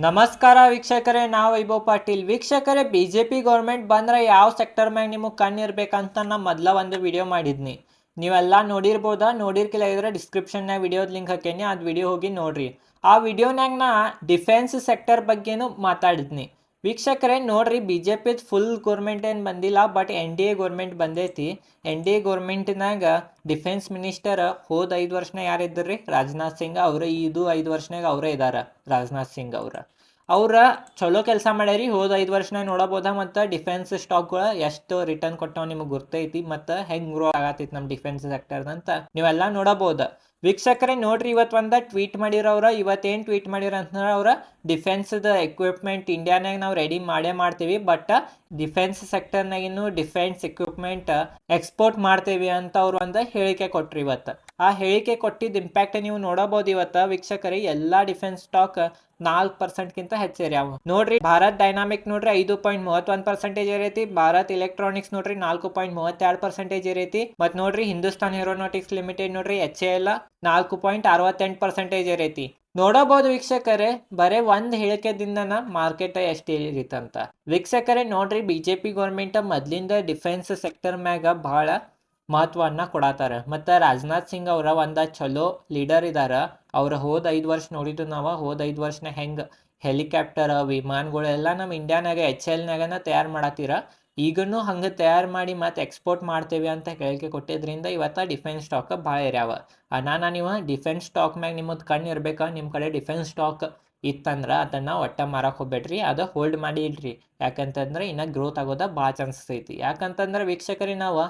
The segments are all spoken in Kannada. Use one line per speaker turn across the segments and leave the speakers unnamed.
ನಮಸ್ಕಾರ ವೀಕ್ಷಕರೇ, ನಾವು ವೈಭವ್ ಪಾಟೀಲ್. ವೀಕ್ಷಕರೇ, BJP ಗೌರ್ಮೆಂಟ್ ಬಂದ್ರೆ ಯಾವ ಸೆಕ್ಟರ್ ಮ್ಯಾಗ ನಿಮಗೆ ಕಣ್ಣಿರ್ಬೇಕಂತ ನಾ ಮೊದಲ ಒಂದು ವಿಡಿಯೋ ಮಾಡಿದ್ನಿ. ನೀವೆಲ್ಲ ನೋಡಿರ್ಬೋದಾ? ನೋಡಿರ್ಕಿಲ್ಲ ಇದ್ರೆ ಡಿಸ್ಕ್ರಿಪ್ಷನ್ನಾಗ ವಿಡಿಯೋದ ಲಿಂಕ್ ಹಾಕೇನಿ, ಅದು ವಿಡಿಯೋ ಹೋಗಿ ನೋಡ್ರಿ. ಆ ವಿಡಿಯೋನಾಗ ನಾ ಡಿಫೆನ್ಸ್ ಸೆಕ್ಟರ್ ಬಗ್ಗೆನೂ ಮಾತಾಡಿದ್ನಿ. ವೀಕ್ಷಕರೇ ನೋಡ್ರಿ, BJP ಫುಲ್ ಗೌರ್ಮೆಂಟ್ ಏನು ಬಂದಿಲ್ಲ, ಬಟ್ NDA ಗೌರ್ಮೆಂಟ್ ಬಂದೈತಿ. NDA ಗೌರ್ಮೆಂಟ್ನಾಗ ಡಿಫೆನ್ಸ್ ಮಿನಿಸ್ಟರ್ ಹೋದ 5 ವರ್ಷನಾಗ ಯಾರಿದ್ರಿ? ರಾಜನಾಥ್ ಸಿಂಗ್ ಅವರು. ಇದು 5 ವರ್ಷನಾಗ ಅವರೇ ಇದ್ದಾರೆ, ರಾಜನಾಥ್ ಸಿಂಗ್ ಅವ್ರ ಚಲೋ ಕೆಲಸ ಮಾಡ್ಯಾರಿ. ಹೋದ 5 ವರ್ಷನಾಗ ನೋಡಬಹುದಾ. ಮತ್ತು ಡಿಫೆನ್ಸ್ ಸ್ಟಾಕ್ಗಳು ಎಷ್ಟು ರಿಟರ್ನ್ ಕೊಟ್ಟವ್ ನಿಮಗೆ ಗೊತ್ತೈತಿ, ಮತ್ತು ಹೆಂಗೆ ಗ್ರೋ ಆಗತೈತಿ ನಮ್ಮ ಡಿಫೆನ್ಸ್ ಸೆಕ್ಟರ್ ಅಂತ ನೀವೆಲ್ಲ ನೋಡಬಹುದು. ವೀಕ್ಷಕರೇ ನೋಡ್ರಿ, ಇವತ್ತು ಒಂದು ಟ್ವೀಟ್ ಮಾಡಿರೋರು. ಇವತ್ತೇನು ಟ್ವೀಟ್ ಮಾಡಿರ ಅಂತಂದ್ರೆ, ಅವ್ರ ಡಿಫೆನ್ಸ್ದ ಎಕ್ವಿಪ್ಮೆಂಟ್ ಇಂಡಿಯಾನಾಗ ನಾವು ರೆಡಿ ಮಾಡ್ತೀವಿ, ಬಟ್ ಡಿಫೆನ್ಸ್ ಸೆಕ್ಟರ್ನಾಗಿನ್ನು ಡಿಫೆನ್ಸ್ ಎಕ್ವಿಪ್ಮೆಂಟ್ ಎಕ್ಸ್ಪೋರ್ಟ್ ಮಾಡ್ತೀವಿ ಅಂತ ಅವ್ರು ಒಂದು ಹೇಳಿಕೆ ಕೊಟ್ರಿ ಇವತ್ತು. ಆ ಹೇಳಿಕೆ ಕೊಟ್ಟಿದ್ದ ಇಂಪ್ಯಾಕ್ಟ್ ನೀವು ನೋಡಬಹುದು ಇವತ್ತು. ವೀಕ್ಷಕರೇ, ಎಲ್ಲಾ ಡಿಫೆನ್ಸ್ ಸ್ಟಾಕ್ 4%ಗಿಂತ ಹೆಚ್ಚೇರ್ಯಾವ. ನೋಡ್ರಿ, ಭಾರತ್ ಡೈನಾಮಿಕ್ ನೋಡ್ರಿ 5.31% ಏರೈತಿ. ಭಾರತ್ ಎಲೆಕ್ಟ್ರಾನಿಕ್ಸ್ ನೋಡ್ರಿ 4.32% ಏರೈತಿ. ಮತ್ ನೋಡ್ರಿ, ಹಿಂದೂಸ್ತಾನ್ ಏರೋನಾಟಿಕ್ಸ್ ಲಿಮಿಟೆಡ್ ನೋಡ್ರಿ HAL 4.68% ಏರೈತಿ. ನೋಡಬಹುದು ವೀಕ್ಷಕರೇ, ಬರೇ ಒಂದ್ ಹೇಳಿಕೆದಿಂದನ ಮಾರ್ಕೆಟ್ ಎಷ್ಟು ಏರಿತಂತ. ವೀಕ್ಷಕರೇ ನೋಡ್ರಿ, BJP ಗೌರ್ಮೆಂಟ್ ಮೊದ್ಲಿಂದ ಡಿಫೆನ್ಸ್ ಸೆಕ್ಟರ್ ಮ್ಯಾಗ ಬಹಳ ಮಹತ್ವನ್ನ ಕೊಡತಾರ. ಮತ್ತು ರಾಜನಾಥ್ ಸಿಂಗ್ ಅವರ ಒಂದು ಚಲೋ ಲೀಡರ್ ಇದಾರ. ಅವ್ರು ಹೋದ 5 ವರ್ಷ ನೋಡಿದ್ದು ನಾವು. ಹೋದ 5 ವರ್ಷನ ಹೆಂಗೆ ಹೆಲಿಕಾಪ್ಟರ್ ವಿಮಾನಗಳು ಎಲ್ಲ ನಮ್ಮ ಇಂಡಿಯಾನಾಗ HALನಾಗನ ತಯಾರು ಮಾಡತ್ತೀರ. ಈಗನೂ ಹಂಗೆ ತಯಾರು ಮಾಡಿ ಮತ್ತು ಎಕ್ಸ್ಪೋರ್ಟ್ ಮಾಡ್ತೇವೆ ಅಂತ ಹೇಳಿಕೆ ಕೊಟ್ಟಿದ್ರಿಂದ ಇವತ್ತು ಡಿಫೆನ್ಸ್ ಸ್ಟಾಕ್ ಭಾಳ ಏರ್ಯಾವ. ನೀವು ಡಿಫೆನ್ಸ್ ಸ್ಟಾಕ್ ಮ್ಯಾಗ ನಿಮ್ಮದು ಕಣ್ಣು ಇರ್ಬೇಕಾ. ನಿಮ್ಮ ಕಡೆ ಡಿಫೆನ್ಸ್ ಸ್ಟಾಕ್ ಇತ್ತಂದ್ರೆ ಅದನ್ನು ಒಟ್ಟ ಮಾರಕ್ಕೆ ಹೋಗ್ಬೇಡ್ರಿ, ಅದು ಹೋಲ್ಡ್ ಮಾಡಿ ಇಡ್ರಿ. ಯಾಕಂತಂದ್ರೆ ಇನ್ನು ಗ್ರೋತ್ ಆಗೋದ ಭಾಳ ಚಾನ್ಸಸ್ ಐತಿ. ಯಾಕಂತಂದ್ರೆ ವೀಕ್ಷಕರೇ, ನಾವು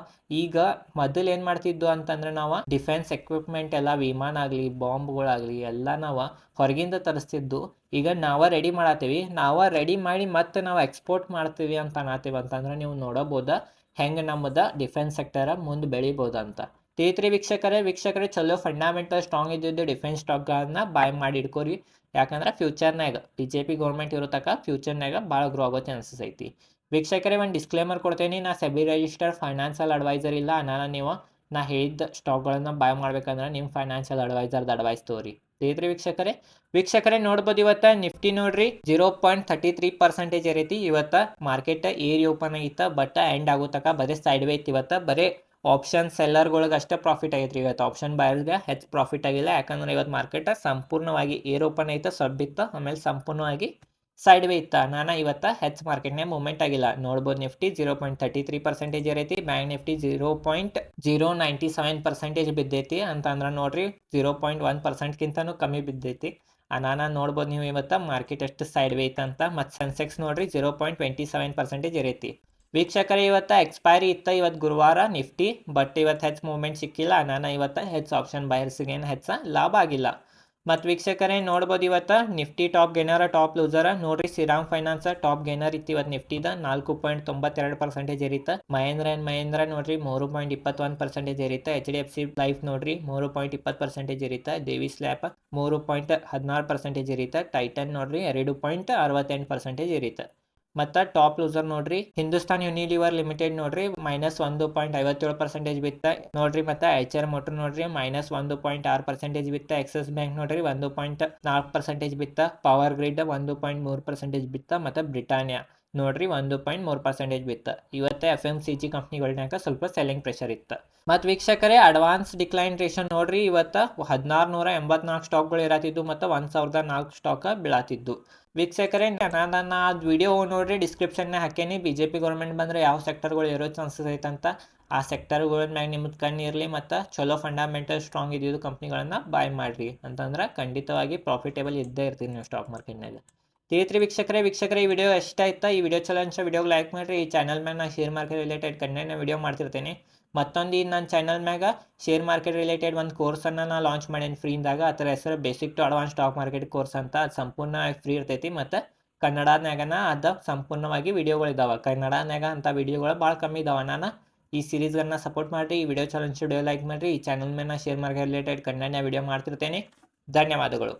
ಈಗ ಮೊದಲು ಏನು ಮಾಡ್ತಿದ್ದು ಅಂತಂದ್ರೆ, ನಾವು ಡಿಫೆನ್ಸ್ ಎಕ್ವಿಪ್ಮೆಂಟ್ ಎಲ್ಲ ವಿಮಾನ ಆಗಲಿ ಬಾಂಬ್ಗಳಾಗಲಿ ಎಲ್ಲ ನಾವು ಹೊರಗಿಂದ ತರಿಸ್ತಿದ್ದು. ಈಗ ನಾವು ರೆಡಿ ಮಾಡತ್ತೀವಿ. ನಾವು ರೆಡಿ ಮಾಡಿ ಮತ್ತೆ ನಾವು ಎಕ್ಸ್ಪೋರ್ಟ್ ಮಾಡ್ತೀವಿ ಅಂತ ಅನ್ನತ್ತೀವಿ. ಅಂತಂದ್ರೆ ನೀವು ನೋಡಬಹುದು ಹೆಂಗೆ ನಮ್ಮದು ಡಿಫೆನ್ಸ್ ಸೆಕ್ಟರ್ ಮುಂದೆ ಬೆಳಿಬೋದು ಅಂತ. ತಿಳಿತ್ರಿ ವೀಕ್ಷಕರೇ ಚಲೋ ಫಂಡಮೆಂಟಲ್ ಸ್ಟ್ರಾಂಗ್ ಇದ್ದಿದ್ದು ಡಿಫೆನ್ಸ್ ಸ್ಟಾಕ್ಗಳನ್ನ ಬಾಯ್ ಮಾಡಿ ಇಟ್ಕೋರಿ. ಯಾಕಂದ್ರೆ ಫ್ಯೂಚರ್ನಾಗ BJP ಗೌರ್ಮೆಂಟ್ ಇರೋ ತನಕ ಫ್ಯೂಚರ್ನಾಗ ಭಾಳ ಗ್ರೋ ಆಗೋ ಚಾನ್ಸಸ್ ಐತಿ. ವೀಕ್ಷಕರೇ, ಒಂದು ಡಿಸ್ಕ್ಲೇಮರ್ ಕೊಡ್ತೇನೆ. ನಾ ಸೆಬಿ ರಿಜಿಸ್ಟರ್ಡ್ ಫೈನಾನ್ಷಿಯಲ್ ಅಡ್ವೈಸರ್ ಇಲ್ಲ. ನಾ ಹೇಳಿದ ಸ್ಟಾಕ್ಗಳನ್ನ ಬಾಯ್ ಮಾಡ್ಬೇಕಂದ್ರೆ ನಿಮ್ಮ ಫೈನಾನ್ಷಿಯಲ್ ಅಡ್ವೈಸರ್ದು ಅಡ್ವೈಸ್ ತೋರಿ. ತಿಳಿದ್ರಿ ವೀಕ್ಷಕರೇ ನೋಡ್ಬೋದು, ಇವತ್ತು ನಿಫ್ಟಿ ನೋಡ್ರಿ 0.33% ಏರೈತಿ. ಇವತ್ತು ಮಾರ್ಕೆಟ್ ಏರಿ ಓಪನ್ ಆಗಿತ್ತ, ಬಟ್ ಎಂಡ್ ಆಗೋ ತನಕ ಬರೀ ಸೈಡ್ ವೇ ಇತ್ತು. ಇವತ್ತು ಬರೀ ಆಪ್ಷನ್ ಸೆಲ್ಲರ್ಗಳಿಗೆ ಅಷ್ಟೇ ಪ್ರಾಫಿಟ್ ಆಗೈತ್ರಿ. ಇವತ್ತು ಆಪ್ಷನ್ ಬಯರ್ಗೆ ಹೆಚ್ಚು ಪ್ರಾಫಿಟ್ ಆಗಿಲ್ಲ. ಯಾಕಂದ್ರೆ ಇವತ್ತು ಮಾರ್ಕೆಟ್ ಸಂಪೂರ್ಣವಾಗಿ ಏರ್ ಓಪನ್ ಐತೆ, ಸಬ್ಬಿತ್ತು, ಆಮೇಲೆ ಸಂಪೂರ್ಣವಾಗಿ ಸೈಡ್ ವೇ ಇತ್ತು. ಇವತ್ತು ಹೆಚ್ಚು ಮಾರ್ಕೆಟ್ನಾಗ ಮೂವ್ಮೆಂಟ್ ಆಗಿಲ್ಲ. ನೋಡ್ಬೋದು, ನಿಫ್ಟಿ 0.33% ಏರೈತಿ. ಬ್ಯಾಂಕ್ ನಿಫ್ಟಿ 0.097% ಬಿದ್ದೈತಿ. ಅಂತಂದ್ರೆ ನೋಡ್ರಿ 0.1%ಗಿಂತನೂ ಕಮ್ಮಿ ಬಿದ್ದೈತಿ. ನೋಡ್ಬೋದು ನೀವು ಇವತ್ತು ಮಾರ್ಕೆಟ್ ಎಷ್ಟು ಸೈಡ್ ವೇ ಐತೆ ಅಂತ. ಮತ್ತು ಸೆನ್ಸೆಕ್ಸ್ ನೋಡ್ರಿ 0.27% ಏರೈತಿ. ವೀಕ್ಷಕರೇ, ಇವತ್ತು ಎಕ್ಸ್ಪೈರಿ ಇತ್ತು ಇವತ್ತು ಗುರುವಾರ ನಿಫ್ಟಿ, ಬಟ್ ಇವತ್ತು ಹೆಚ್ಚು ಮೂವ್ಮೆಂಟ್ ಸಿಕ್ಕಿಲ್ಲ. ಇವತ್ತು ಹೆಚ್ಚು ಆಪ್ಷನ್ ಬಯರ್ಸಿಗೇನು ಹೆಚ್ಚು ಲಾಭ ಆಗಿಲ್ಲ. ಮತ್ತು ವೀಕ್ಷಕರೇ ನೋಡ್ಬೋದು, ಇವತ್ತು ನಿಫ್ಟಿ ಟಾಪ್ ಗೇನರ ಟಾಪ್ ಲೂಸರ ನೋಡ್ರಿ. ಶ್ರೀರಾಮ್ ಫೈನಾನ್ಸ್ ಟಾಪ್ ಗೇನರ್ ಇತ್ತು ಇವತ್ತು. ನಿಫ್ಟಿದ 4.92% ಏರಿತ್ತು. ಮಹೇಂದ್ರ ಆ್ಯಂಡ್ ಮಹೇಂದ್ರ ನೋಡ್ರಿ 3.21% ಏರಿತ್ತು. HDFC ಲೈಫ್ ನೋಡ್ರಿ 3.20% ಏರಿತ್ತು. ದೇವಿ ಸ್ಲ್ಯಾಪ್ 3.16% ಏರಿತ್ತು. ಟೈಟನ್ ನೋಡ್ರಿ 2.68% ಏರಿತ್ತು. ಮತ್ತು ಟಾಪ್ ಲೂಸರ್ ನೋಡ್ರಿ ಹಿಂದೂಸ್ತಾನ್ ಯೂನಿಲಿವರ್ ಲಿಮಿಟೆಡ್ ನೋಡ್ರಿ -1.57% ಬಿತ್ತ ನೋಡ್ರಿ. ಮತ್ತು HR ಮೋಟರ್ ನೋಡ್ರಿ -1.6% ಬಿತ್ತ. ಎಕ್ಸಿಸ್ ಬ್ಯಾಂಕ್ ನೋಡ್ರಿ 1.4% ಬಿತ್ತ. ಪವರ್ ಗ್ರಿಡ್ 1.3% ಬಿತ್ತ. ಮತ್ತು ಬ್ರಿಟಾನಿಯಾ ನೋಡ್ರಿ 1.3% ಬಿತ್ತ. ಇವತ್ತು FMCG ಕಂಪ್ನಿಗಳ್ನಾಗ ಸ್ವಲ್ಪ ಸೆಲ್ಲಿಂಗ್ ಪ್ರೆಷರ್ ಇತ್ತು. ಮತ್ತು ವೀಕ್ಷಕರೇ, ಅಡ್ವಾನ್ಸ್ ಡಿಕ್ಲೈನ್ ರೇಷನ್ ನೋಡ್ರಿ ಇವತ್ತು 1684 ಸ್ಟಾಕ್ಗಳು ಇರತ್ತಿದ್ದು ಮತ್ತು 1004 ಸ್ಟಾಕ್ ಬೀಳತ್ತಿದ್ದು. ವೀಕ್ಷಕರೇ, ನಾನು ಅದು ವಿಡಿಯೋ ನೋಡ್ರಿ ಡಿಸ್ಕ್ರಿಪ್ಷನ್ನೇ ಹಾಕೇನಿ. BJP ಗೌರ್ಮೆಂಟ್ ಬಂದರೆ ಯಾವ ಸೆಕ್ಟರ್ಗಳು ಇರೋ ಚಾನ್ಸಸ್ ಐತಂತ. ಆ ಸೆಕ್ಟರ್ಗಳ ಮ್ಯಾಗ ನಿಮ್ಮದು ಕಣ್ಣು ಇರಲಿ. ಮತ್ತು ಚಲೋ ಫಂಡಮೆಂಟಲ್ ಸ್ಟ್ರಾಂಗ್ ಇದ್ದಿದ್ದು ಕಂಪ್ನಿಗಳನ್ನು ಬಾಯ್ ಮಾಡಿರಿ. ಅಂತಂದ್ರೆ ಖಂಡಿತವಾಗಿ ಪ್ರಾಫಿಟೇಬಲ್ ಇದ್ದೇ ಇರ್ತೀವಿ ನೀವು ಸ್ಟಾಕ್ ಮಾರ್ಕೆಟ್ನಾಗ. ತಿಳಿತ್ರಿ ವೀಕ್ಷಕರೇ ಈ ವಿಡಿಯೋ ಎಷ್ಟಾಯ್ತಾ? ಈ ವಿಡಿಯೋ ಚಲೋ ಅನ್ಸ ವಿಡಿಯೋಗೆ ಲೈಕ್ ಮಾಡಿರಿ. ಈ ಚಾನಲ್ ಮ್ಯಾಗ ನಾನು ಶೇರ್ ಮಾರ್ಕೆಟ್ ರಿಲೇಟೆಡ್ ಕಂಟೆಂಟ್ನ ವಿಡಿಯೋ ಮಾಡ್ತಿರ್ತೀನಿ. ಮತ್ತೊಂದು ನನ್ನ ಚಾನಲ್ ಮ್ಯಾಗ ಶೇರ್ ಮಾರ್ಕೆಟ್ ರಿಲೇಟೆಡ್ ಒಂದು ಕೋರ್ಸನ್ನು ನಾನು ಲಾಂಚ್ ಮಾಡೀನಿ ಫ್ರೀದಾಗ. ಅದರ ಹೆಸರು basic to advance stock market course ಅಂತ. ಅದು ಸಂಪೂರ್ಣವಾಗಿ ಫ್ರೀ ಇರ್ತೈತಿ. ಮತ್ತು ಕನ್ನಡನಾಗನ ಅದು ಸಂಪೂರ್ಣವಾಗಿ ವಿಡಿಯೋಗಳಿದ್ದಾವೆ. ಕನ್ನಡನಾಗ ಅಂಥ ವಿಡಿಯೋಗಳು ಭಾಳ ಕಮ್ಮಿ ಇದ್ದಾವೆ. ಈ ಸೀರೀಸ್ಗಳನ್ನ ಸಪೋರ್ಟ್ ಮಾಡಿರಿ. ಈ ವಿಡಿಯೋ ಚಲೋ ವಿಡಿಯೋ ಲೈಕ್ ಮಾಡಿರಿ. ಈ ಚಾನಲ್ ಮೇಲೆ ನಾನು ಶೇರ್ ಮಾರ್ಕೆಟ್ ರಿಲೇಟೆಡ್ ಕಂಟೆಂಟ್ನ ವಿಡಿಯೋ ಮಾಡ್ತಿರ್ತೇನೆ. ಧನ್ಯವಾದಗಳು.